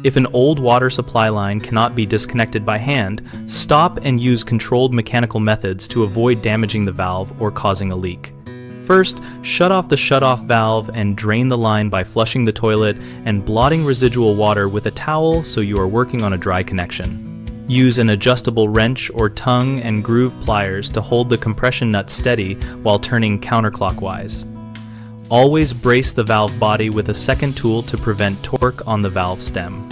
If an old water supply line cannot be disconnected by hand, stop and use controlled mechanical methods to avoid damaging the valve or causing a leak. First, shut off the shutoff valve and drain the line by flushing the toilet and blotting residual water with a towel so you are working on a dry connection. Use an adjustable wrench or tongue and groove pliers to hold the compression nut steady while turning counterclockwise. Always brace the valve body with a second tool to prevent torque on the valve stem.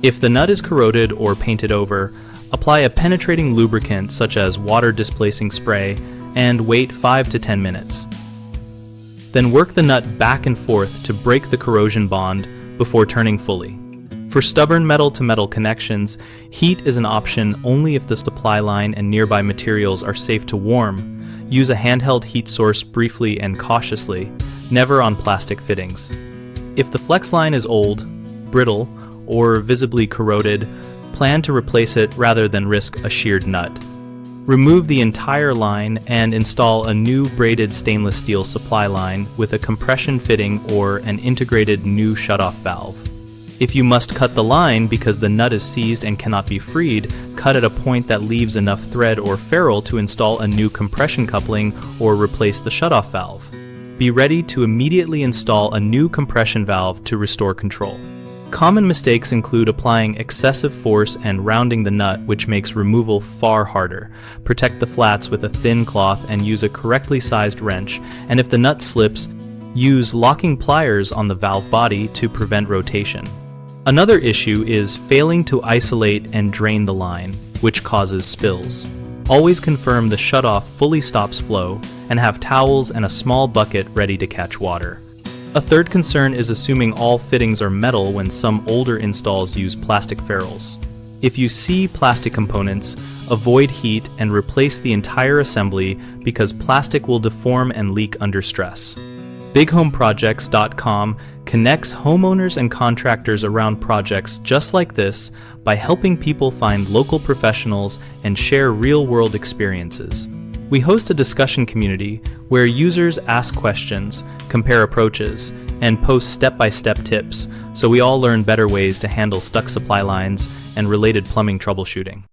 If the nut is corroded or painted over, apply a penetrating lubricant such as water-displacing spray and wait 5 to 10 minutes. Then work the nut back and forth to break the corrosion bond before turning fully. For stubborn metal-to-metal connections, heat is an option only if the supply line and nearby materials are safe to warm. Use a handheld heat source briefly and cautiously, never on plastic fittings. If the flex line is old, brittle, or visibly corroded, plan to replace it rather than risk a sheared nut. Remove the entire line and install a new braided stainless steel supply line with a compression fitting or an integrated new shutoff valve. If you must cut the line because the nut is seized and cannot be freed, cut at a point that leaves enough thread or ferrule to install a new compression coupling or replace the shutoff valve. Be ready to immediately install a new compression valve to restore control. Common mistakes include applying excessive force and rounding the nut, which makes removal far harder. Protect the flats with a thin cloth and use a correctly sized wrench, and if the nut slips, use locking pliers on the valve body to prevent rotation. Another issue is failing to isolate and drain the line, which causes spills. Always confirm the shutoff fully stops flow and have towels and a small bucket ready to catch water. A third concern is assuming all fittings are metal when some older installs use plastic ferrules. If you see plastic components, avoid heat and replace the entire assembly because plastic will deform and leak under stress. BigHomeProjects.com connects homeowners and contractors around projects just like this by helping people find local professionals and share real-world experiences. We host a discussion community where users ask questions, compare approaches, and post step-by-step tips so we all learn better ways to handle stuck supply lines and related plumbing troubleshooting.